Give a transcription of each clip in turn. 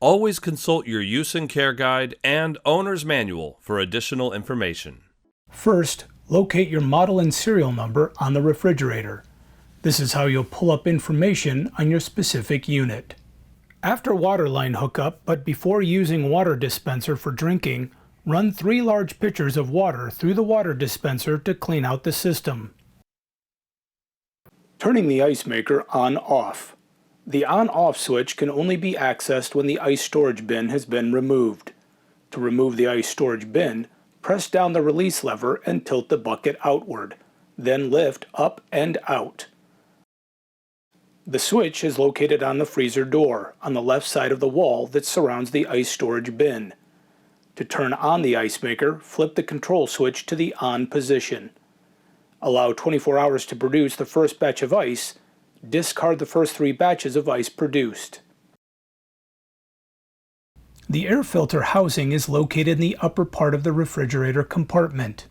Always consult your use and care guide and owner's manual for additional information. First, locate your model and serial number on the refrigerator. This is how you'll pull up information on your specific unit. After waterline hookup, but before using water dispenser for drinking, run 3 large pitchers of water through the water dispenser to clean out the system. Turning the ice maker on-off. The on-off switch can only be accessed when the ice storage bin has been removed. To remove the ice storage bin, press down the release lever and tilt the bucket outward, then lift up and out. The switch is located on the freezer door on the left side of the wall that surrounds the ice storage bin. To turn on the ice maker, flip the control switch to the on position. Allow 24 hours to produce the first batch of ice. Discard the first 3 batches of ice produced. The air filter housing is located in the upper part of the refrigerator compartment.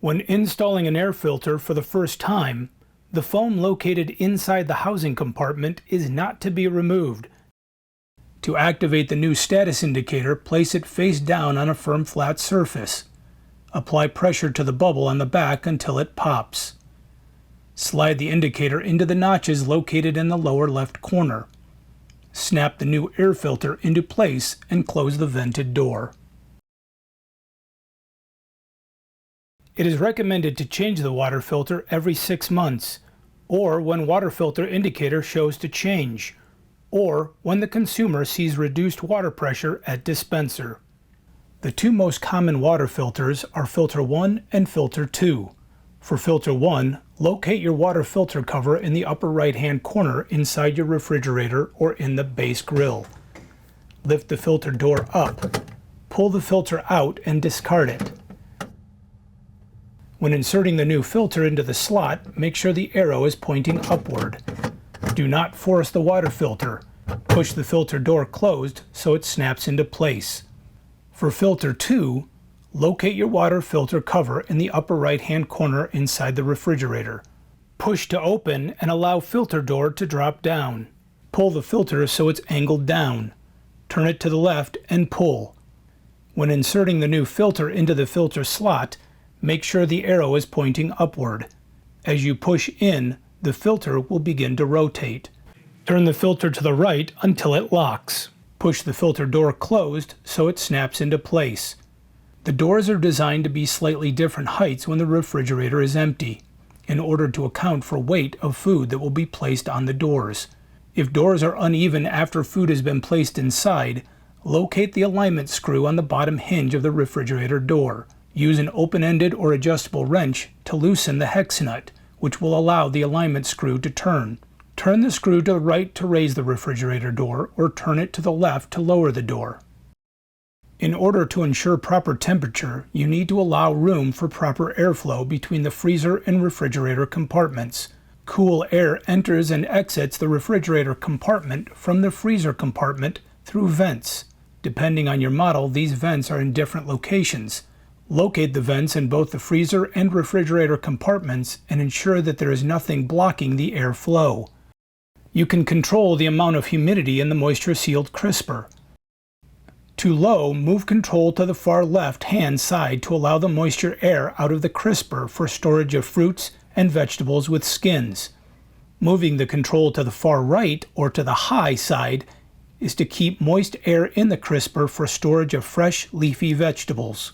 When installing an air filter for the first time, the foam located inside the housing compartment is not to be removed. To activate the new status indicator, place it face down on a firm flat surface. Apply pressure to the bubble on the back until it pops. Slide the indicator into the notches located in the lower left corner. Snap the new air filter into place and close the vented door. It is recommended to change the water filter every 6 months, or when water filter indicator shows to change, or when the consumer sees reduced water pressure at dispenser. The 2 most common water filters are filter 1 and filter 2. For filter 1, locate your water filter cover in the upper right-hand corner inside your refrigerator or in the base grill. Lift the filter door up, pull the filter out and discard it. When inserting the new filter into the slot, make sure the arrow is pointing upward. Do not force the water filter. Push the filter door closed so it snaps into place. For filter 2, locate your water filter cover in the upper right-hand corner inside the refrigerator. Push to open and allow filter door to drop down. Pull the filter so it's angled down. Turn it to the left and pull. When inserting the new filter into the filter slot, make sure the arrow is pointing upward. As you push in, the filter will begin to rotate. Turn the filter to the right until it locks. Push the filter door closed so it snaps into place. The doors are designed to be slightly different heights when the refrigerator is empty, in order to account for weight of food that will be placed on the doors. If doors are uneven after food has been placed inside, locate the alignment screw on the bottom hinge of the refrigerator door. Use an open-ended or adjustable wrench to loosen the hex nut, which will allow the alignment screw to turn. Turn the screw to the right to raise the refrigerator door, or turn it to the left to lower the door. In order to ensure proper temperature, you need to allow room for proper airflow between the freezer and refrigerator compartments. Cool air enters and exits the refrigerator compartment from the freezer compartment through vents. Depending on your model, these vents are in different locations. Locate the vents in both the freezer and refrigerator compartments and ensure that there is nothing blocking the airflow. You can control the amount of humidity in the moisture-sealed crisper. To low, move control to the far left-hand side to allow the moisture air out of the crisper for storage of fruits and vegetables with skins. Moving the control to the far right or to the high side is to keep moist air in the crisper for storage of fresh leafy vegetables.